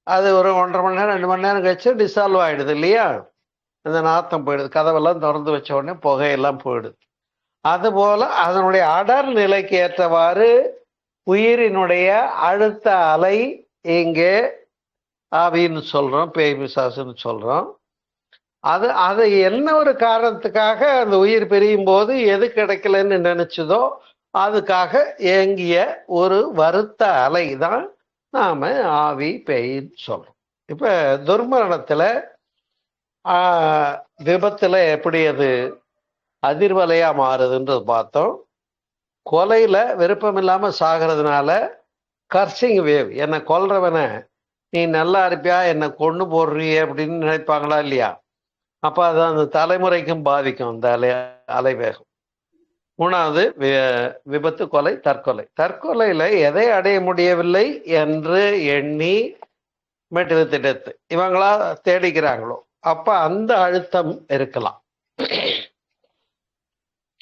அது ஒரு 1.5 மணி நேரம் 2 மணி நேரம் கழிச்சு டிசால்வ் ஆயிடுது இல்லையா? அந்த நாத்தம் போயிடுது. கதவெல்லாம் திறந்து வச்ச உடனே புகையெல்லாம் போயிடுது. அதுபோல அதனுடைய அடர் நிலைக்கு ஏற்றவாறு உயிரினுடைய அழுத்த அலை இங்கே ஆவின்னு சொல்றோம், பேய் பிசாசுன்னு சொல்றோம். அது அது என்ன ஒரு காரணத்துக்காக அந்த உயிர் பிரியும் போது எது கிடைக்கலன்னு நினைச்சதோ அதுக்காக ஏங்கிய ஒரு வருத்த அலை தான் நாம ஆவி பேயின்னு சொல்றோம். இப்ப துர்மரணத்துல விபத்துல எப்படி அது அதிர்வலையா மாறுதுன்றது பார்த்தோம். கொலையில விருப்பம் இல்லாம சாகிறதுனால கர்சிங் வேவ், என்னை கொல்றவனை நீ நல்லா இருப்பியா என்னை கொண்டு போடுறிய அப்படின்னு நினைப்பாங்களா இல்லையா? அப்ப அது அந்த தலைமுறைக்கும் பாதிக்கும் அந்த அலைவேகம். 3வது விபத்து, கொலை, தற்கொலை. தற்கொலையில எதை அடைய முடியவில்லை என்று எண்ணி மெட்டிடத்து இவங்களா தேடிக்கிறாங்களோ அப்ப அந்த அழுத்தம் இருக்கலாம்.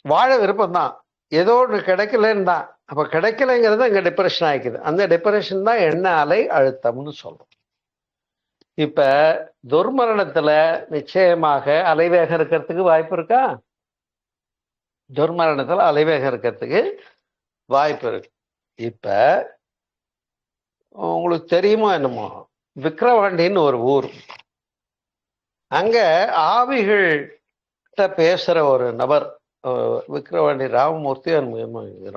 வாழ விருப்பம் தான், ஏதோ ஒன்று கிடைக்கலன்னு தான். அப்ப கிடைக்கலைங்கிறது அங்க டிப்ரெஷன் ஆயிக்குது. அந்த டிப்ரெஷன் தான் எண்ண அலை அழுத்தம்னு சொல்றோம். இப்ப துர்மரணத்துல நிச்சயமாக அலைவேகம் இருக்கிறதுக்கு வாய்ப்பு இருக்கா? துர்மரணத்துல அலைவேகம் இருக்கிறதுக்கு வாய்ப்பு இருக்கு. இப்ப உங்களுக்கு தெரியுமோ என்னமோ, விக்கிரவாண்டின்னு ஒரு ஊர், அங்க ஆவிகள் பேசுற ஒரு நபர், விக்கிரவாண்டி ராமமூர்த்தி,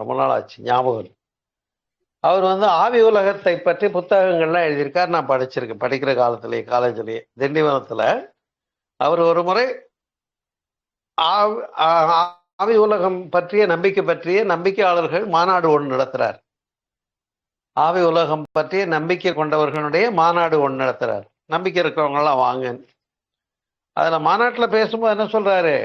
ரொம்ப நாள் ஆச்சு ஞாபகம். அவர் ஆவி உலகத்தை பற்றி புத்தகங்கள்லாம் எழுதியிருக்கார். நான் படிச்சிருக்கேன், படிக்கிற காலத்திலேயே காலேஜ்லயே திண்டிவனத்துல. அவர் ஒரு முறை ஆவி உலகம் பற்றிய நம்பிக்கை பற்றிய நம்பிக்கையாளர்கள் மாநாடு ஒன்று நடத்துறார். ஆவி உலகம் பற்றிய நம்பிக்கை கொண்டவர்களுடைய மாநாடு ஒன்று நடத்துறார். நம்பிக்கை இருக்கிறவங்க எல்லாம் வாங்க. அதுல மாநாட்டுல பேசும்போது என்ன சொல்றாரு,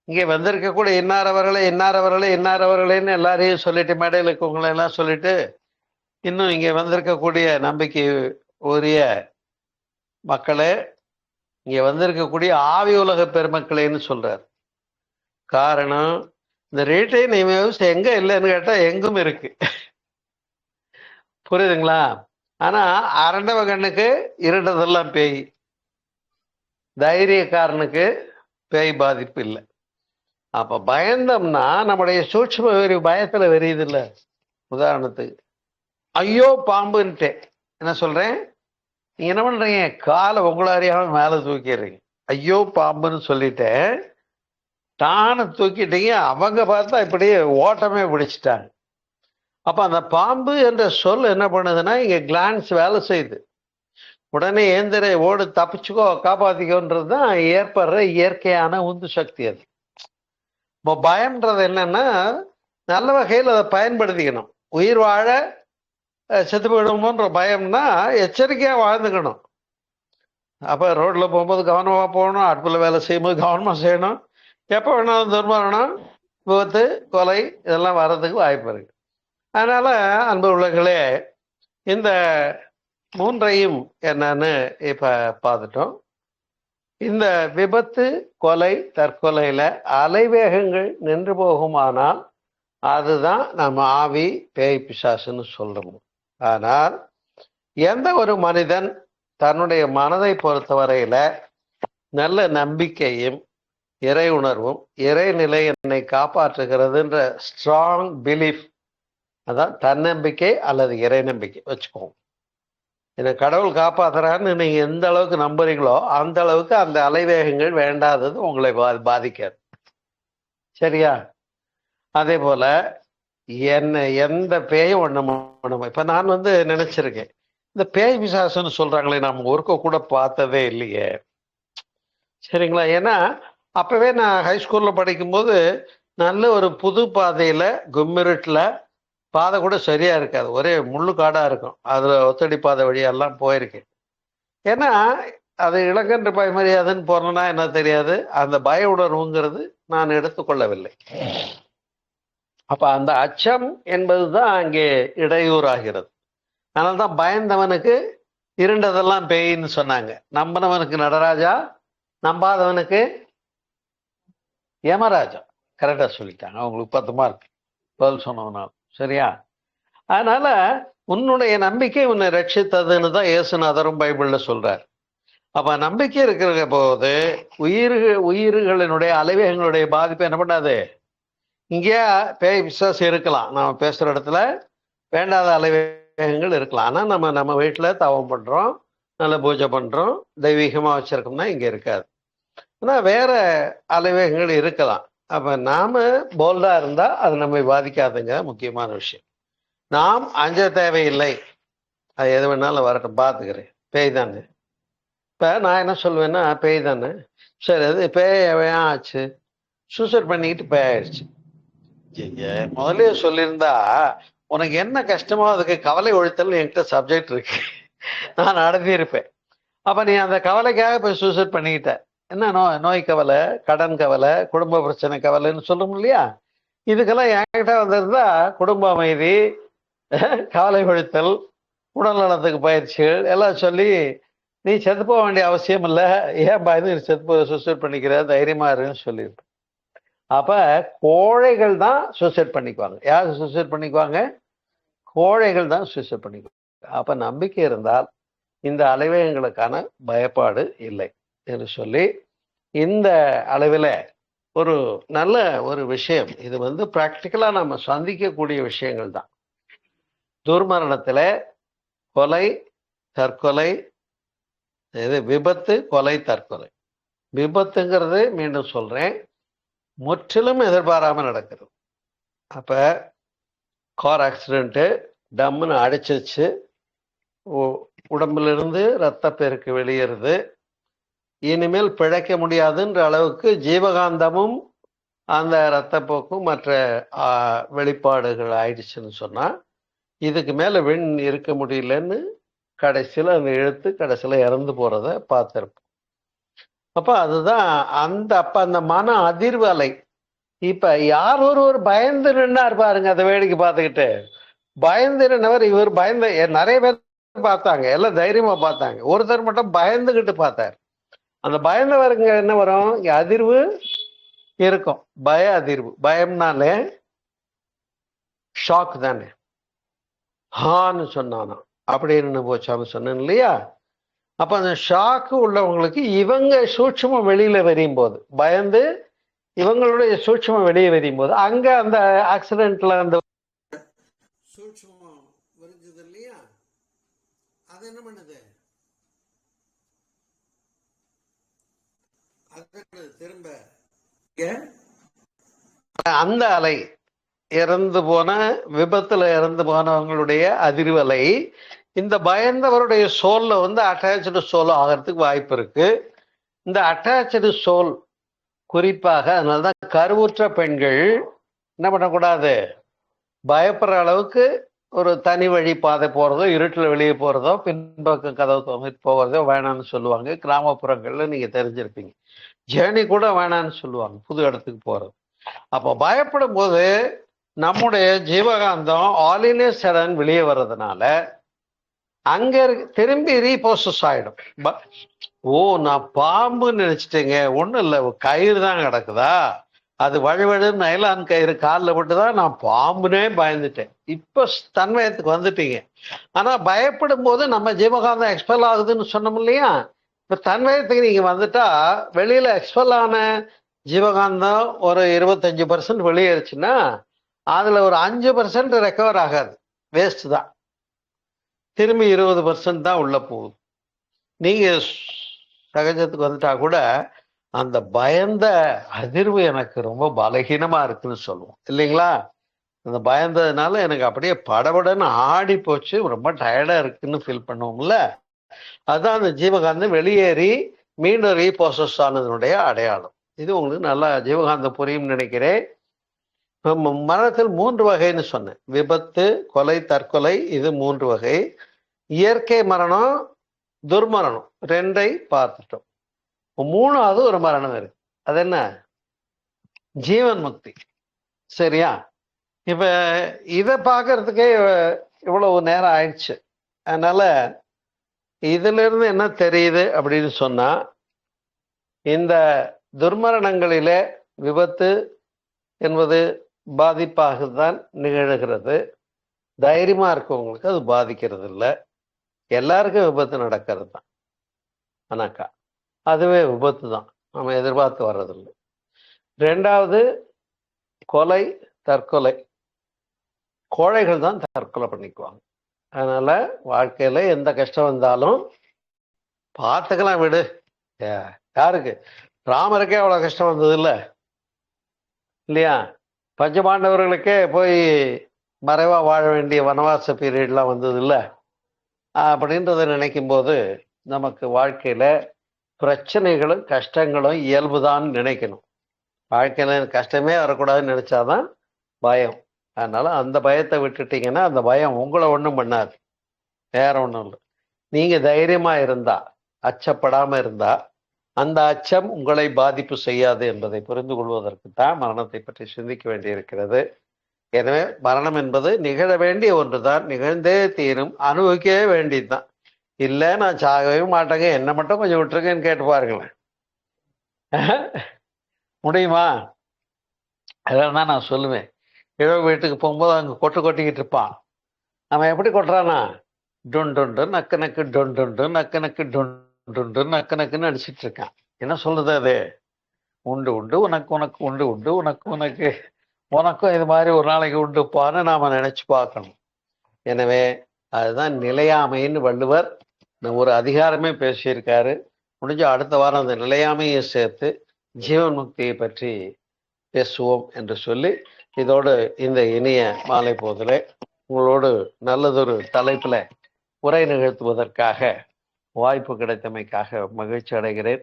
இங்கே வந்திருக்கக்கூடிய இன்னாரவர்களேன்னு எல்லாரையும் சொல்லிட்டு, மேடையில் இருக்கவங்களை எல்லாம் சொல்லிட்டு, இன்னும் இங்கே வந்திருக்கக்கூடிய நம்பிக்கை உரிய மக்களே, இங்க வந்திருக்கக்கூடிய ஆவி உலக பெருமக்களேன்னு சொல்றார். காரணம், இந்த ரீட்டைன் இமேஜ் எங்க இல்லைன்னு கேட்டா எங்கும் இருக்கு. புரியுதுங்களா? ஆனா அரண்டவ கண்ணுக்கு இருண்டதெல்லாம் பேய், தைரியக்காரனுக்கு பேய் பாதிப்பு இல்லை. அப்ப பயந்தோம்னா நம்முடைய சூட்சும வெறி பயத்துல வெறியுது இல்ல. உதாரணத்துக்கு ஐயோ பாம்புன்ட்டு என்ன சொல்றேன், நீங்க என்ன பண்றீங்க, காலை உங்களை அறியாம மேல தூக்கிடுறீங்க. ஐயோ பாம்புன்னு சொல்லிட்டேன், தானே தூக்கிட்டீங்க. அவங்க பார்த்தா இப்படியே ஓட்டமே பிடிச்சிட்டாங்க. அப்ப அந்த பாம்பு என்ற சொல் என்ன பண்ணுதுன்னா, இங்க கிளான்ஸ் வேலை செய்யுது. உடனே ஏந்திர ஓடு, தப்பிச்சுக்கோ, காப்பாத்திக்கோன்றது தான் ஏற்படுற இயற்கையான உந்து சக்தி. அது இப்போ பயம்ன்றது என்னன்னா, நல்ல வகையில் அதை பயன்படுத்திக்கணும். உயிர் வாழ செத்து போயிடுமோன்ற பயம்னா எச்சரிக்கையா வாழ்ந்துக்கணும். அப்ப ரோட்ல போகும்போது கவனமா போகணும், அடுப்புல வேலை செய்யும்போது கவனமா செய்யணும். எப்ப வேணாலும் துர்மரணம், விபத்து, கொலை இதெல்லாம் வர்றதுக்கு வாய்ப்பு இருக்கு. அதனால அன்பு உள்ளங்களே, இந்த 3ஐயும் என்னன்னு இப்ப பார்த்துட்டோம். இந்த விபத்து, கொலை, தற்கொலையில அலைவேகங்கள் நின்று போகுமானால் அதுதான் நம்ம ஆவி பேய் பிசாசுன்னு சொல்றோம். ஆனால் எந்த ஒரு மனிதன் தன்னுடைய மனதை பொறுத்தவரையில நல்ல நம்பிக்கையும் இறை உணர்வும் இறைநிலை என்னை காப்பாற்றுகிறதுன்ற ஸ்ட்ராங் பிலீஃப், அதான் தன்னம்பிக்கை அல்லது இறை நம்பிக்கை வச்சுக்கோங்க. என்னை கடவுள் காப்பாத்துறான்னு நீங்க எந்த அளவுக்கு நம்புறீங்களோ அந்த அளவுக்கு அந்த அலைவேகங்கள் வேண்டாதது உங்களை பாதிக்காது. சரியா? அதே போல எந்த பேயும் ஒண்ணு இப்ப நான் நினைச்சிருக்கேன், இந்த பேய் பிசாசுன்னு சொல்றாங்களே, நம்ம ஒருக்க கூட பார்த்ததே இல்லையே. சரிங்களா? ஏன்னா அப்பவே நான் ஹைஸ்கூல்ல படிக்கும்போது நல்ல ஒரு புது பாதையில கும்மிருட்டுல, பாதை கூட சரியா இருக்காது, ஒரே முள்ளு காடா இருக்கும், அதுல ஒத்தடி பாதை வழியெல்லாம் போயிருக்கேன். ஏன்னா அது இளங்கன்று பயமறியாதுன்னு போறேன்னா என்ன தெரியாது, அந்த பய உணர்வுங்கிறது நான் எடுத்துக்கொள்ளவில்லை. அப்ப அந்த அச்சம் என்பதுதான் அங்கே இடையூறாகிறது. அதனால்தான் பயந்தவனுக்கு இருண்டதெல்லாம் பேயின்னு சொன்னாங்க, நம்பினவனுக்கு நடராஜா, நம்பாதவனுக்கு யமராஜா. கரெக்டா சொல்லிட்டாங்க, அவங்களுக்கு 10 மார்க். பதில் சொன்னவனால். சரியா? அதனால உன்னுடைய நம்பிக்கை உன்னை ரட்சித்ததுன்னு தான் இயேசுநாதரும் பைபிள்ல சொல்றார். அப்ப நம்பிக்கை இருக்கிற போது உயிர்களினுடைய அலைவேகங்களுடைய பாதிப்பு என்ன பண்ணாது. இங்கேயா பேய் விசுவாசம் இருக்கலாம், நம்ம பேசுற இடத்துல வேண்டாத அலைவேகங்கள் இருக்கலாம். ஆனா நம்ம வீட்டுல தவம் பண்றோம், நல்ல பூஜை பண்றோம், தெய்வீகமா வச்சிருக்கோம்னா இங்க இருக்காது. ஆனா வேற அலைவேகங்கள் இருக்கலாம். அப்ப நாம போல்டா இருந்தா அது நம்மை பாதிக்காதுங்க. முக்கியமான விஷயம். நாம் அஞ்ச தேவையில்லை. அது எது வேணாலும் வரட்டும், பார்த்துக்கிறேன். பேய் தானே. இப்ப நான் என்ன சொல்லுவேன்னா, பேய் தானே, சரி அது பேய் ஏன் ஆச்சு, சூசைட் பண்ணிக்கிட்டு பேய் ஆயிடுச்சு. முதலே சொல்லியிருந்தா உனக்கு என்ன கஷ்டமோ அதுக்கு கவலை ஒழித்தல் என்கிட்ட சப்ஜெக்ட் இருக்கு, நான் நடத்தியிருப்பேன். அப்ப நீ அந்த கவலைக்காக போய் சூசைட் பண்ணிக்கிட்ட. என்ன நோய் கவலை, கடன் கவலை, குடும்ப பிரச்சனை கவலைன்னு சொல்லும் இல்லையா? இதுக்கெல்லாம் என்கிட்ட வந்திருந்தா குடும்ப அமைதி, கவலை ஒழித்தல், உடல் நலத்துக்கு பயிற்சிகள் எல்லாம் சொல்லி நீ செத்து போக வேண்டிய அவசியம் இல்லை, ஏன் பயந்து நீ செத்து சூசைட் பண்ணிக்கிற, தைரியமா இருன்னு சொல்லியிருப்பேன். அப்ப கோழைகள் தான் சூசைட் பண்ணிக்குவாங்க. யார் சூசைட் பண்ணிக்குவாங்க? கோழைகள் தான் சூசைட் பண்ணிக்குவாங்க. அப்ப நம்பிக்கை இருந்தால் இந்த அலைவகங்களுக்கான பயப்பாடு இல்லை என்று சொல்லி, இந்த அளவில் ஒரு நல்ல ஒரு விஷயம். இது பிராக்டிக்கலா நம்ம சந்திக்கக்கூடிய விஷயங்கள் தான். துர்மரணத்துல கொலை, தற்கொலை, இது விபத்து, கொலை, தற்கொலை. விபத்துங்கிறது மீண்டும் சொல்றேன், முற்றிலும் எதிர்பாராம நடக்கிறது. அப்ப கார் ஆக்சிடென்ட் டம்முன்னு அடிச்சிருச்சு, உடம்புல இருந்து ரத்த பெருக்கு வெளியேறுது, இனிமேல் பிழைக்க முடியாதுன்ற அளவுக்கு ஜீவகாந்தமும் அந்த இரத்தப்போக்கும் மற்ற வெளிப்பாடுகள் ஆயிடுச்சுன்னு சொன்னா, இதுக்கு மேல விண் இருக்க முடியலன்னு கடைசியில் அந்த எழுத்து கடைசியில் இறந்து போறத பார்த்திருப்போம். அப்ப அதுதான் அந்த மன அதிர்வு அலை. இப்ப யார் ஒரு பயந்து நின்னார் பாருங்க, அதை வேடிக்கை பார்த்துக்கிட்டு. பயந்து நின்னவர், இவர் பயந்து, நிறைய பேர் பார்த்தாங்க, எல்லாம் தைரியமா பார்த்தாங்க, ஒருத்தர் மட்டும் பயந்துகிட்டு பார்த்தார். அந்த பயந்தவருங்க என்ன வரும், இங்க அதிர்வு இருக்கும், பய அதிர்வு. பயம்னாலே ஷாக் தானே. ஹான்னு சொன்னானா அப்படின்னு போச்சான்னு சொன்னேன் இல்லையா? அப்ப அந்த ஷாக்கு உள்ளவங்களுக்கு இவங்க சூட்சமம் வெளியில வரையும் போது, பயந்து இவங்களுடைய சூட்சமம் வெளியே வரையும் போது, அங்க அந்த ஆக்சிடென்ட்ல அந்த சூட்சமம் விரிஞ்சது இல்லையா, அது என்ன பண்ணுது, திரும்ப அந்த அலை, இறந்து போன விபத்துல இறந்து போனவங்களுடைய அதிர்வலை இந்த பயந்தவருடைய சோல்ல அட்டாச்சு சோல் ஆகிறதுக்கு வாய்ப்பு இருக்கு. இந்த அட்டாச்சு சோல் குறிப்பாக, அதனாலதான் கருவுற்ற பெண்கள் என்ன பண்ணக்கூடாது, பயப்படுற அளவுக்கு ஒரு தனி வழி பாதை போறதோ, இருட்டில் வெளியே போறதோ, பின்பக்கம் கதவு போகிறதோ வேணான்னு சொல்லுவாங்க. கிராமப்புறங்கள்ல நீங்க தெரிஞ்சிருப்பீங்க. ஜேர்னி கூட வேணான்னு சொல்லுவாங்க, புது இடத்துக்கு போறது. அப்போ பயப்படும் போது நம்முடைய ஜீவகாந்தம் ஆலினஸ் சடன் வெளியே வர்றதுனால அங்க திரும்பி ரீபோசஸ் ஆயிடும். ஓ, நான் பாம்புன்னு நினைச்சிட்டேங்க, ஒண்ணும் இல்லை, கயிறு தான் கிடக்குதா, அது வழுவழு நைலான் கயிறு காலில் விட்டுதான் நான் பாம்புனே பயந்துட்டேன். இப்ப தன்மயத்துக்கு வந்துட்டீங்க. ஆனா பயப்படும் போது நம்ம ஜீவகாந்தம் எக்ஸ்பெல் ஆகுதுன்னு சொன்னோம் இல்லையா? இப்ப தன்மயத்துக்கு நீங்க வந்துட்டா வெளியில எக்ஸ்பெல் ஆன ஜீவகாந்தம் ஒரு 25% வெளியேறுச்சுன்னா அதுல ஒரு 5% ரெக்கவர் ஆகாது, வேஸ்ட் தான். திரும்பி 20% தான் உள்ள போகுது. நீங்க சகஜத்துக்கு வந்துட்டா கூட அந்த பயந்த அதிர்வு எனக்கு ரொம்ப பலகீனமா இருக்குன்னு சொல்லுவோம் இல்லைங்களா? அந்த பயந்ததுனால எனக்கு அப்படியே படபடன்னு ஆடி போச்சு, ரொம்ப டயர்டா இருக்குன்னு ஃபீல் பண்ணுவோம்ல. அதுதான் அந்த ஜீவகாந்தம் வெளியேறி மீண்டும் ரீப்ரோசஸ் ஆனதனுடைய அடையாளம். இது உங்களுக்கு நல்லா ஜீவகாந்தம் புரியும் நினைக்கிறேன். மரணத்தில் 3 வகைன்னு சொன்னேன், விபத்து, கொலை, தற்கொலை, இது 3 வகை. இயற்கை மரணம், துர்மரணம் 2ஐ பார்த்துட்டோம். 3வது ஒரு மரணம் இருக்கு, அது என்ன, ஜீவன் முக்தி. சரியா? இப்ப இதை பார்க்கறதுக்கே இவ்வளவு நேரம் ஆயிடுச்சு. அதனால இதுல இருந்து என்ன தெரியுது அப்படின்னு சொன்னா, இந்த துர்மரணங்களிலே விபத்து என்பது பாதிப்பாக தான் நிகழ்கிறது. தைரியமா இருக்கவங்களுக்கு அது பாதிக்கிறது இல்லை. எல்லாருக்கும் விபத்து நடக்கிறது தான். ஆனாக்கா அதுவே விபத்து தான், நம்ம எதிர்பார்த்து வர்றதில்லை. ரெண்டாவது, கொலை, தற்கொலை. கோழைகள் தான் தற்கொலை பண்ணிக்குவாங்க. அதனால வாழ்க்கையில எந்த கஷ்டம் வந்தாலும் பார்த்துக்கலாம், விடு. யாருக்கு? ராமருக்கே அவ்வளவு கஷ்டம் வந்தது இல்லையா? பஞ்சபாண்டவர்களுக்கே போய் மறைவா வாழ வேண்டிய வனவாச பீரியட்லாம் வந்தது இல்லை அப்படின்றத நினைக்கும் போது நமக்கு வாழ்க்கையில பிரச்சனைகளும் கஷ்டங்களும் இயல்புதான் நினைக்கணும். வாழ்க்கையில கஷ்டமே வரக்கூடாதுன்னு நினைச்சாதான் பயம். அதனால அந்த பயத்தை விட்டுட்டீங்கன்னா அந்த பயம் உங்களை ஒன்றும் பண்ணாது. வேற ஒன்றும் இல்லை. நீங்க தைரியமா இருந்தா, அச்சப்படாம இருந்தா, அந்த அச்சம் உங்களை பாதிப்பு செய்யாது என்பதை புரிந்து கொள்வதற்கு தான் மரணத்தை பற்றி சிந்திக்க வேண்டியிருக்கிறது. எனவே மரணம் என்பது நிகழ வேண்டிய ஒன்றுதான், நிகழ்ந்தே தீரும், அனுபவிக்கவே வேண்டியதுதான். இல்லை நான் சாகவே மாட்டேங்க, என்ன மட்டும் கொஞ்சம் விட்டுருக்கேன்னு கேட்டு பாருங்களேன். முடியுமா? அதனால தான் நான் சொல்லுவேன், இரவு வீட்டுக்கு போகும்போது அங்கே கொட்டிக்கிட்டு இருப்பான். அவன் எப்படி கொட்டுறானா? டொண்டு நக்கு நக்கு டொண்டு நக்கு நக்கு டொண்டு நக்கு நக்குன்னு அடிச்சிட்டு இருக்கான். என்ன சொல்றது அது? உண்டு உண்டு உனக்கு உனக்கு உண்டு உண்டு உனக்கு உனக்கு உனக்கும் இது மாதிரி ஒரு நாளைக்கு உண்டுப்பான்னு நாம நினைச்சு பார்க்கணும். எனவே அதுதான் நிலையாமைன்னு வள்ளுவர் ஒரு அதிகாரமே பேசியிருக்காரு. முடிஞ்ச அடுத்த வாரம் அந்த நிலையாமையை சேர்த்து ஜீவன் முக்தியை பற்றி பேசுவோம் என்று சொல்லி, இதோடு இந்த இனிய மாலை போதிலே உங்களோடு நல்லதொரு தலைப்புல உரை நிகழ்த்துவதற்காக வாய்ப்பு கிடைத்தமைக்காக மகிழ்ச்சி அடைகிறேன்.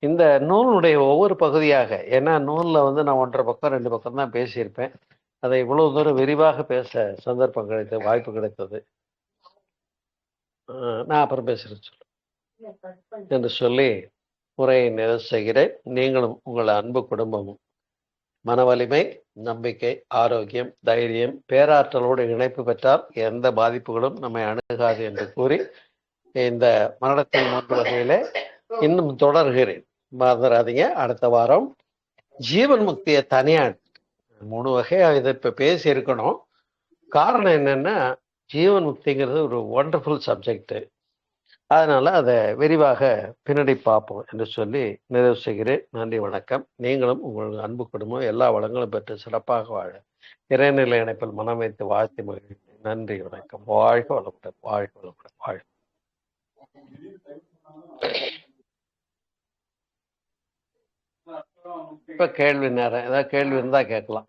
இந்த நூலுடைய ஒவ்வொரு பகுதியாக, ஏன்னா நூலில் நான் 1.5 பக்கம் 2 பக்கம் தான் பேசியிருப்பேன். அதை இவ்வளவு தூரம் விரிவாக பேச சந்தர்ப்பம் கிடைத்தது, வாய்ப்பு கிடைத்தது. நான் அப்புறம் பேசுறேன் என்று சொல்லி உரையை நிறைவு செய்கிறேன். நீங்களும் உங்கள் அன்பு குடும்பமும் மன வலிமை, நம்பிக்கை, ஆரோக்கியம், தைரியம், பேராற்றலோடு இணைப்பு பெற்றால் எந்த பாதிப்புகளும் நம்மை அணுகாது என்று கூறி இந்த மரணத்தின் 3 வகையில இன்னும் தொடர்கிறேன். மறந்துடாதீங்க, அடுத்த வாரம் ஜீவன் முக்தியை தனியா 3 வகையா இதை இப்ப பேசி இருக்கணும். காரணம் என்னன்னா, ஜீவன் முக்திங்கிறது ஒரு ஒண்டர்ஃபுல் சப்ஜெக்ட். அதனால அதை விரிவாக பின்னாடி பார்ப்போம் என்று சொல்லி நிறைவு செய்கிறேன். நன்றி, வணக்கம். நீங்களும் உங்கள் அன்பு குடும்பம் எல்லா வளங்களும் பெற்று சிறப்பாக வாழ இறைநிலை இணைப்பில் மனம் வைத்து வாழ்த்தி மகிழ்கிறேன். நன்றி, வணக்கம். வாழ்க வளமுடன், வாழ்க வளமுடன், வாழ்க. இப்ப கேள்வி நேரம், ஏதாவது கேள்வி இருந்தா கேட்கலாம்.